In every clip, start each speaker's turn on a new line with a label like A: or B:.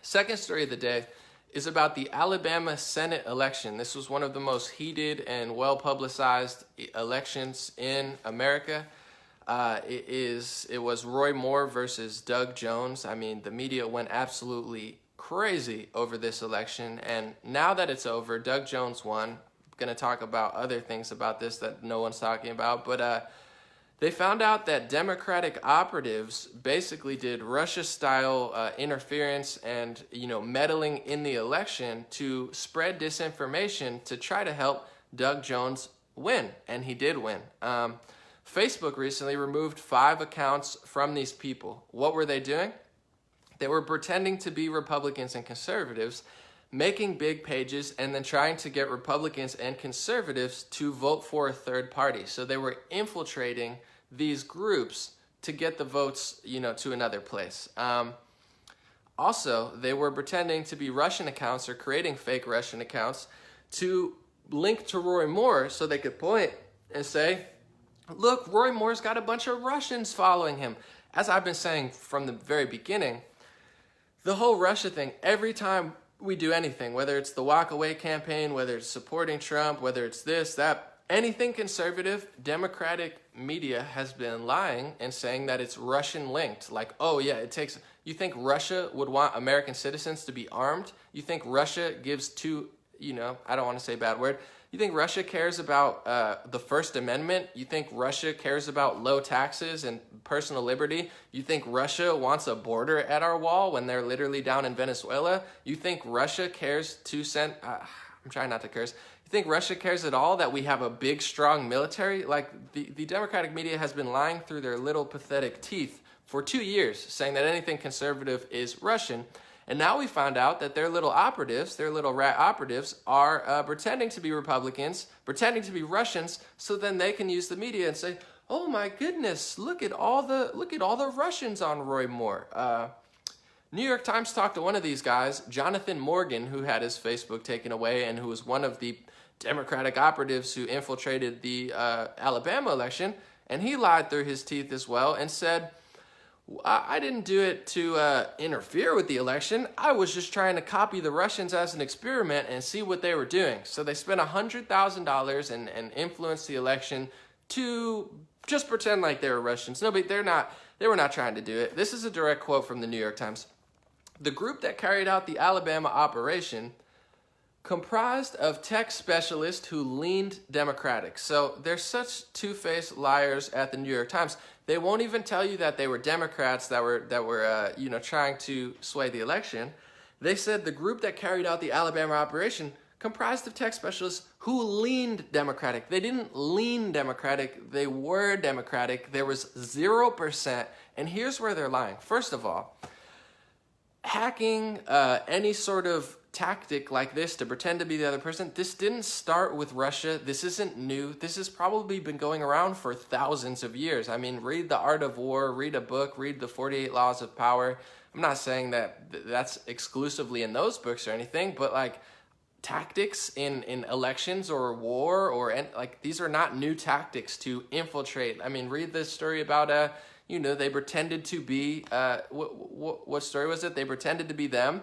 A: Second story of the day is about the Alabama Senate election. This was one of the most heated and well-publicized elections in America. It was Roy Moore versus Doug Jones. I mean, the media went absolutely crazy over this election, and now that it's over, Doug Jones won. I'm going to talk about other things about this that no one's talking about, but they found out that Democratic operatives basically did Russia-style interference and, meddling in the election to spread disinformation to try to help Doug Jones win, and he did win. Facebook recently removed 5 accounts from these people. What were they doing? They were pretending to be Republicans and conservatives, making big pages, and then trying to get Republicans and conservatives to vote for a third party. So they were infiltrating these groups to get the votes, to another place. Also, they were pretending to be Russian accounts or creating fake Russian accounts to link to Roy Moore so they could point and say, look, Roy Moore's got a bunch of Russians following him. As I've been saying from the very beginning, the whole Russia thing, every time we do anything, whether it's the walk away campaign, whether it's supporting Trump, whether it's this, that, anything conservative, Democratic media has been lying and saying that it's Russian linked. Like, oh yeah, you think Russia would want American citizens to be armed? You think Russia gives I don't want to say a bad word. You think Russia cares about the First Amendment? You think Russia cares about low taxes and personal liberty? You think Russia wants a border at our wall when they're literally down in Venezuela? You think Russia cares to send... I'm trying not to curse. You think Russia cares at all that we have a big, strong military? Like, the Democratic media has been lying through their little pathetic teeth for 2 years, saying that anything conservative is Russian. And now we found out that their little operatives, their little rat operatives, are pretending to be Republicans, pretending to be Russians, so then they can use the media and say, "Oh my goodness, look at all the Russians on Roy Moore." New York Times talked to one of these guys, Jonathan Morgan, who had his Facebook taken away and who was one of the Democratic operatives who infiltrated the Alabama election, and he lied through his teeth as well and said, I didn't do it to interfere with the election. I was just trying to copy the Russians as an experiment and see what they were doing. So they spent $100,000 and influenced the election to just pretend like they were Russians. No, but they were not trying to do it. This is a direct quote from the New York Times. The group that carried out the Alabama operation comprised of tech specialists who leaned Democratic. So they're such two-faced liars at the New York Times. They won't even tell you that they were Democrats that were trying to sway the election. They said the group that carried out the Alabama operation comprised of tech specialists who leaned Democratic. They didn't lean Democratic, they were Democratic. There was 0%, and here's where they're lying. First of all, hacking any sort of tactic like this to pretend to be the other person, this didn't start with Russia. This isn't new. This has probably been going around for thousands of years. I mean, read The Art of War, read a book, read the 48 Laws of Power. I'm not saying that that's exclusively in those books or anything, but like tactics in elections or war these are not new tactics to infiltrate. I mean, read this story about they pretended to be what story was it? They pretended to be them.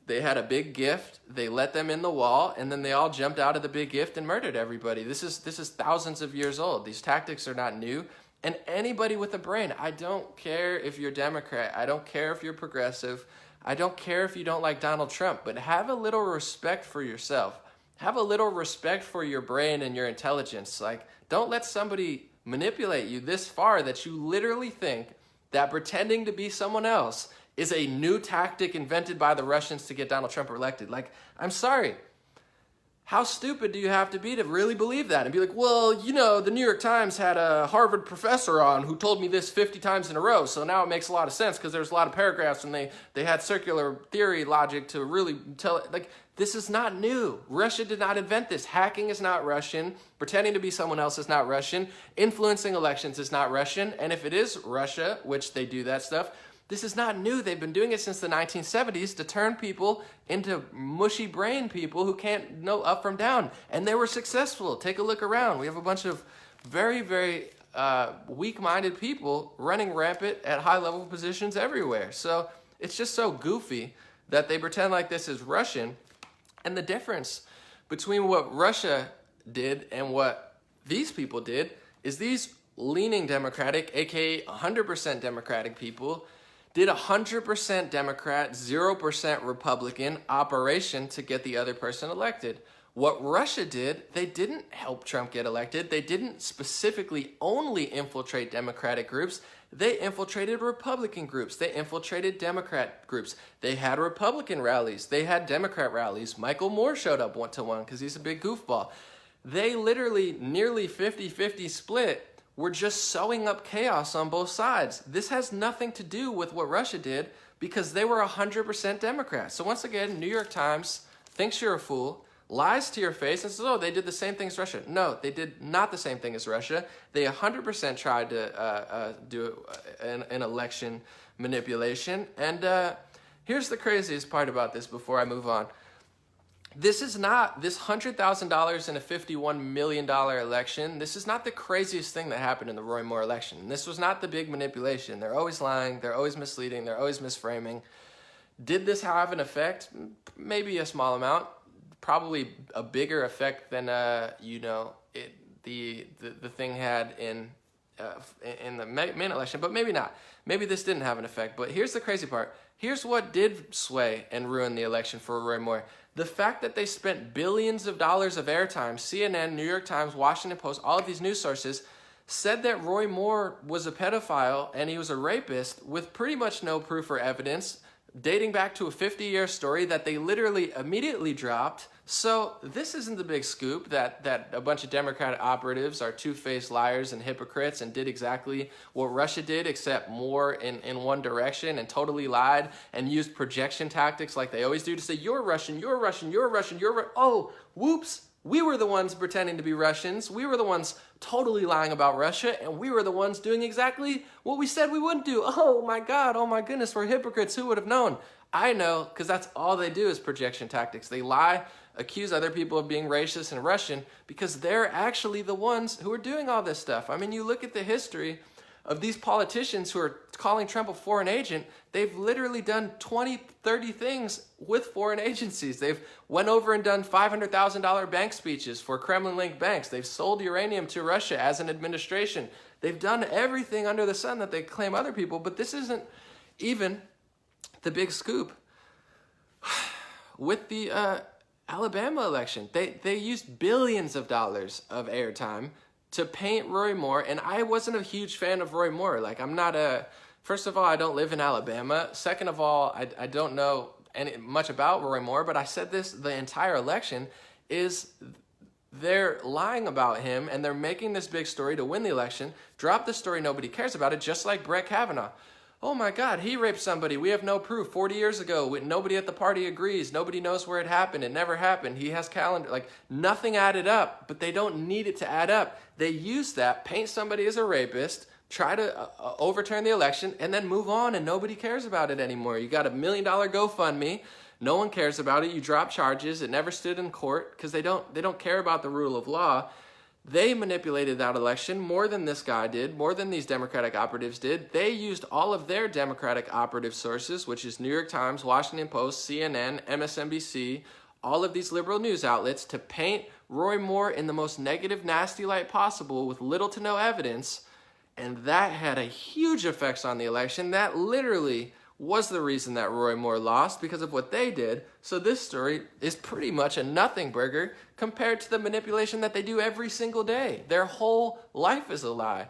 A: They had a big gift, they let them in the wall, and then they all jumped out of the big gift and murdered everybody. This is thousands of years old. These tactics are not new. And anybody with a brain, I don't care if you're Democrat, I don't care if you're progressive, I don't care if you don't like Donald Trump, but have a little respect for yourself. Have a little respect for your brain and your intelligence. Like, don't let somebody manipulate you this far that you literally think that pretending to be someone else is a new tactic invented by the Russians to get Donald Trump elected. Like, I'm sorry. How stupid do you have to be to really believe that? And be like, well, the New York Times had a Harvard professor on who told me this 50 times in a row, so now it makes a lot of sense because there's a lot of paragraphs and they had circular theory logic to really tell it. Like, this is not new. Russia did not invent this. Hacking is not Russian. Pretending to be someone else is not Russian. Influencing elections is not Russian. And if it is Russia, which they do that stuff, this is not new. They've been doing it since the 1970s to turn people into mushy brain people who can't know up from down. And they were successful. Take a look around. We have a bunch of very, very weak-minded people running rampant at high-level positions everywhere. So it's just so goofy that they pretend like this is Russian. And the difference between what Russia did and what these people did is these leaning Democratic, aka 100% Democratic people, did 100% Democrat, 0% Republican operation to get the other person elected. What Russia did, they didn't help Trump get elected. They didn't specifically only infiltrate Democratic groups. They infiltrated Republican groups. They infiltrated Democrat groups. They had Republican rallies. They had Democrat rallies. Michael Moore showed up one to one because he's a big goofball. They literally nearly 50-50 split were just sowing up chaos on both sides. This has nothing to do with what Russia did because they were 100% Democrat. So once again, New York Times thinks you're a fool, lies to your face and says, oh, they did the same thing as Russia. No, they did not the same thing as Russia. They 100% tried to do an election manipulation. And here's the craziest part about this before I move on. This is not, this $100,000 in a $51 million election, this is not the craziest thing that happened in the Roy Moore election. This was not the big manipulation. They're always lying, they're always misleading, they're always misframing. Did this have an effect? Maybe a small amount. Probably a bigger effect than, the thing had in the main election, but maybe not. Maybe this didn't have an effect. But here's the crazy part. Here's what did sway and ruin the election for Roy Moore. The fact that they spent billions of dollars of airtime, CNN, New York Times, Washington Post, all of these news sources said that Roy Moore was a pedophile and he was a rapist with pretty much no proof or evidence, dating back to a 50-year story that they literally immediately dropped. So this isn't the big scoop that a bunch of Democratic operatives are two-faced liars and hypocrites and did exactly what Russia did, except more in one direction, and totally lied and used projection tactics like they always do to say, you're Russian, you're Russian, you're Russian, oh, whoops. We were the ones pretending to be Russians. We were the ones totally lying about Russia, and we were the ones doing exactly what we said we wouldn't do. Oh my God, oh my goodness, we're hypocrites. Who would have known? I know, because that's all they do is projection tactics. They lie, accuse other people of being racist and Russian, because they're actually the ones who are doing all this stuff. I mean, you look at the history of these politicians who are calling Trump a foreign agent. They've literally done 20, 30 things with foreign agencies. They've went over and done $500,000 bank speeches for Kremlin-linked banks. They've sold uranium to Russia as an administration. They've done everything under the sun that they claim other people, but this isn't even the big scoop. With the Alabama election, they used billions of dollars of airtime to paint Roy Moore, and I wasn't a huge fan of Roy Moore. Like, I'm not first of all, I don't live in Alabama. Second of all, I don't know much about Roy Moore, but I said this the entire election is they're lying about him, and they're making this big story to win the election. Drop the story, nobody cares about it, just like Brett Kavanaugh. Oh my God, he raped somebody. We have no proof. 40 years ago, nobody at the party agrees. Nobody knows where it happened. It never happened. He has calendar. Like, nothing added up, but they don't need it to add up. They use that, paint somebody as a rapist, try to overturn the election, and then move on, and nobody cares about it anymore. You got $1 million GoFundMe. No one cares about it. You drop charges. It never stood in court because they don't care about the rule of law. They manipulated that election more than this guy did, more than these Democratic operatives did. They used all of their Democratic operative sources, which is New York Times, Washington Post, CNN, MSNBC, all of these liberal news outlets, to paint Roy Moore in the most negative, nasty light possible with little to no evidence. And that had a huge effect on the election. That literally was the reason that Roy Moore lost, because of what they did. So this story is pretty much a nothing burger compared to the manipulation that they do every single day. Their whole life is a lie.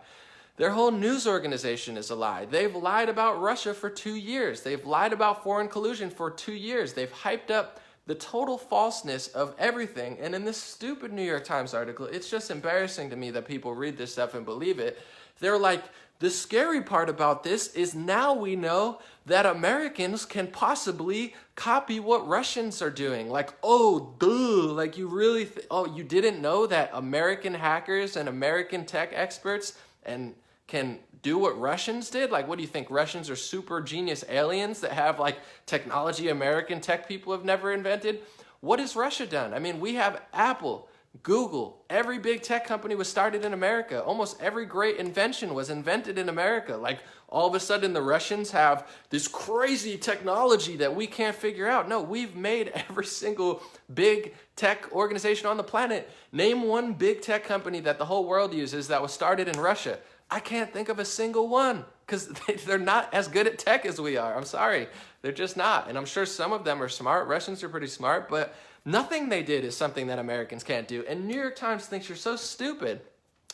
A: Their whole news organization is a lie. They've lied about Russia for 2 years. They've lied about foreign collusion for 2 years. They've hyped up the total falseness of everything. And in this stupid New York Times article, it's just embarrassing to me that people read this stuff and believe it. They're like, the scary part about this is now we know that Americans can possibly copy what Russians are doing. Like, oh, duh, like you really, you didn't know that American hackers and American tech experts can do what Russians did? Like, what do you think? Russians are super genius aliens that have like technology American tech people have never invented? What has Russia done? I mean, we have Apple, Google, every big tech company was started in America. Almost every great invention was invented in America. Like all of a sudden the Russians have this crazy technology that we can't figure out. No, we've made every single big tech organization on the planet. Name one big tech company that the whole world uses that was started in Russia. I can't think of a single one because they're not as good at tech as we are. I'm sorry. They're just not. And I'm sure some of them are smart. Russians are pretty smart, but nothing they did is something that Americans can't do. And New York Times thinks you're so stupid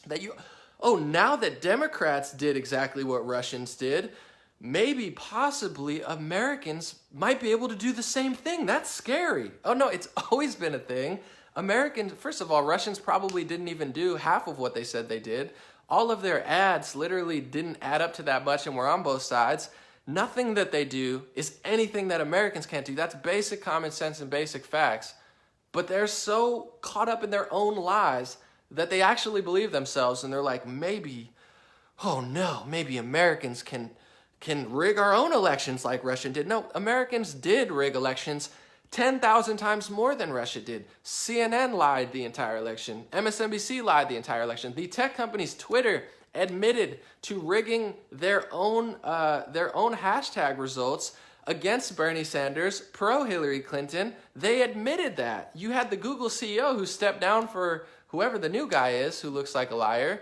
A: that now that Democrats did exactly what Russians did, maybe possibly Americans might be able to do the same thing. That's scary. Oh no, it's always been a thing. Americans, first of all, Russians probably didn't even do half of what they said they did. All of their ads literally didn't add up to that much and we're on both sides. Nothing that they do is anything that Americans can't do. That's basic common sense and basic facts. But they're so caught up in their own lies that they actually believe themselves and they're like, maybe Americans can rig our own elections like Russia did. No, Americans did rig elections 10,000 times more than Russia did. CNN lied the entire election. MSNBC lied the entire election. The tech companies, Twitter, admitted to rigging their own hashtag results against Bernie Sanders, pro-Hillary Clinton. They admitted that. You had the Google CEO who stepped down for whoever the new guy is, who looks like a liar,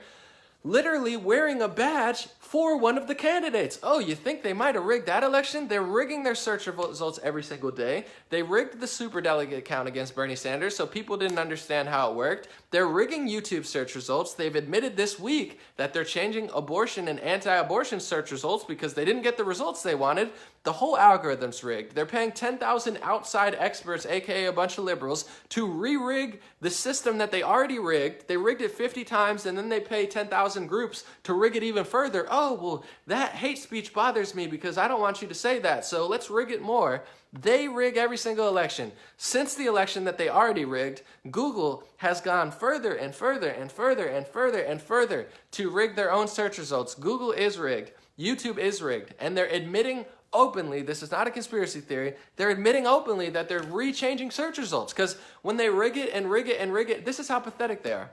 A: literally wearing a badge for one of the candidates. Oh, you think they might have rigged that election? They're rigging their search results every single day. They rigged the superdelegate count against Bernie Sanders, so people didn't understand how it worked. They're rigging YouTube search results. They've admitted this week that they're changing abortion and anti-abortion search results because they didn't get the results they wanted. The whole algorithm's rigged. They're paying 10,000 outside experts, aka a bunch of liberals, to re-rig the system that they already rigged. They rigged it 50 times and then they pay 10,000 groups to rig it even further. Oh, well, that hate speech bothers me because I don't want you to say that, so let's rig it more. They rig every single election. Since the election that they already rigged, Google has gone further and further and further and further and further to rig their own search results. Google is rigged. YouTube is rigged. And they're admitting openly, this is not a conspiracy theory, they're admitting openly that they're rechanging search results. Because when they rig it and rig it and rig it, this is how pathetic they are.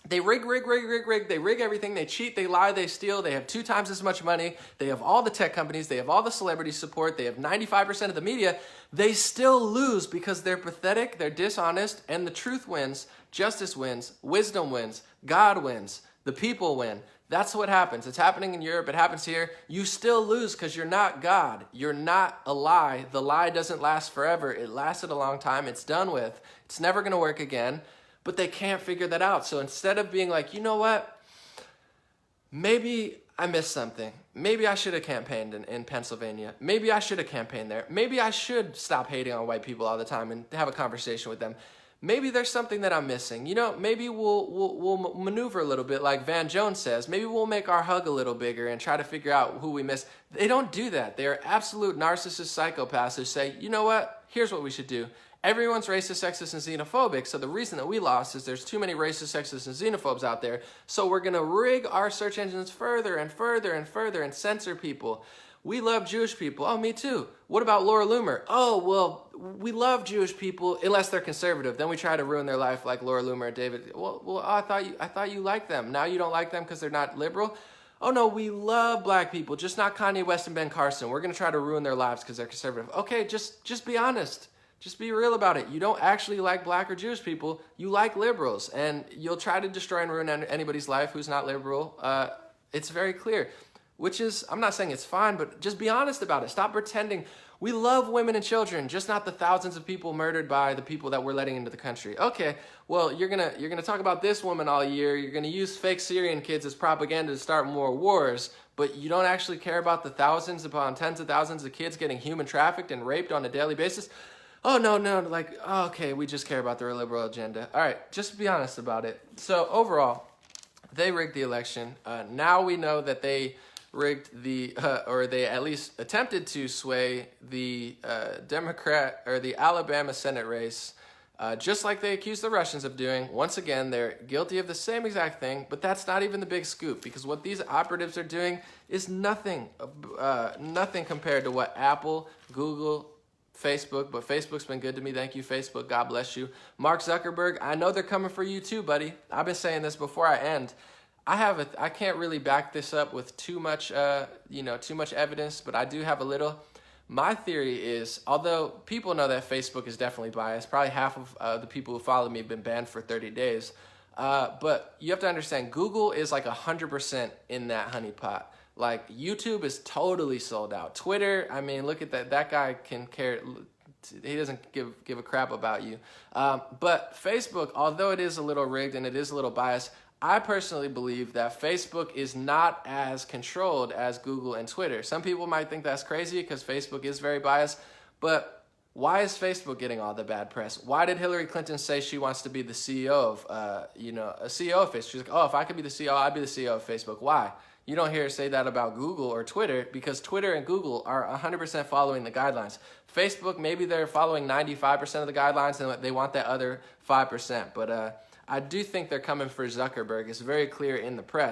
A: They rig. They rig everything. They cheat, they lie, they steal. They have 2 times as much money. They have all the tech companies. They have all the celebrity support. They have 95% of the media. They still lose because they're pathetic, they're dishonest, and the truth wins, justice wins, wisdom wins, God wins, the people win. That's what happens. It's happening in Europe. It happens here. You still lose because you're not God. You're not a lie. The lie doesn't last forever. It lasted a long time. It's done with. It's never going to work again. But they can't figure that out. So instead of being like, you know what? Maybe I missed something. Maybe I should have campaigned in Pennsylvania. Maybe I should have campaigned there. Maybe I should stop hating on white people all the time and have a conversation with them. Maybe there's something that I'm missing. You know, maybe we'll maneuver a little bit like Van Jones says. Maybe we'll make our hug a little bigger and try to figure out who we miss. They don't do that. They are absolute narcissist psychopaths who say, you know what? Here's what we should do. Everyone's racist, sexist, and xenophobic, so the reason that we lost is there's too many racist, sexist, and xenophobes out there, so we're going to rig our search engines further and further and further and censor people. We love Jewish people. Oh, me too. What about Laura Loomer? Oh, well, we love Jewish people unless they're conservative. Then we try to ruin their life like Laura Loomer or David. Well, I thought you liked them. Now you don't like them because they're not liberal? Oh, no, we love black people, just not Kanye West and Ben Carson. We're going to try to ruin their lives because they're conservative. Okay, just be honest. Just be real about it. You don't actually like black or Jewish people. You like liberals. And you'll try to destroy and ruin anybody's life who's not liberal. It's very clear. Which is, I'm not saying it's fine, but just be honest about it. Stop pretending. We love women and children, just not the thousands of people murdered by the people that we're letting into the country. Okay, well, you're gonna talk about this woman all year. You're gonna use fake Syrian kids as propaganda to start more wars, but you don't actually care about the thousands upon tens of thousands of kids getting human trafficked and raped on a daily basis. Oh, no, like, oh, okay, we just care about their liberal agenda. All right, just be honest about it. So overall, they rigged the election. Now we know that they rigged or they at least attempted to sway the Democrat or the Alabama Senate race, just like they accused the Russians of doing. Once again, they're guilty of the same exact thing, but that's not even the big scoop because what these operatives are doing is nothing compared to what Apple, Google, Facebook, but Facebook's been good to me. Thank you, Facebook. God bless you. Mark Zuckerberg, I know they're coming for you too, buddy. I've been saying this before I end. I can't really back this up with too much evidence, but I do have a little. My theory is, although people know that Facebook is definitely biased, probably half of the people who follow me have been banned for 30 days. But you have to understand, Google is like 100% in that honeypot. Like, YouTube is totally sold out. Twitter, I mean, look at that. That guy can care. He doesn't give a crap about you. But Facebook, although it is a little rigged and it is a little biased, I personally believe that Facebook is not as controlled as Google and Twitter. Some people might think that's crazy because Facebook is very biased, but why is Facebook getting all the bad press? Why did Hillary Clinton say she wants to be the CEO of, a CEO of Facebook? She's like, oh, if I could be the CEO, I'd be the CEO of Facebook. Why? You don't hear her say that about Google or Twitter, because Twitter and Google are 100% following the guidelines. Facebook, maybe they're following 95% of the guidelines and they want that other 5%. But I do think they're coming for Zuckerberg. It's very clear in the press.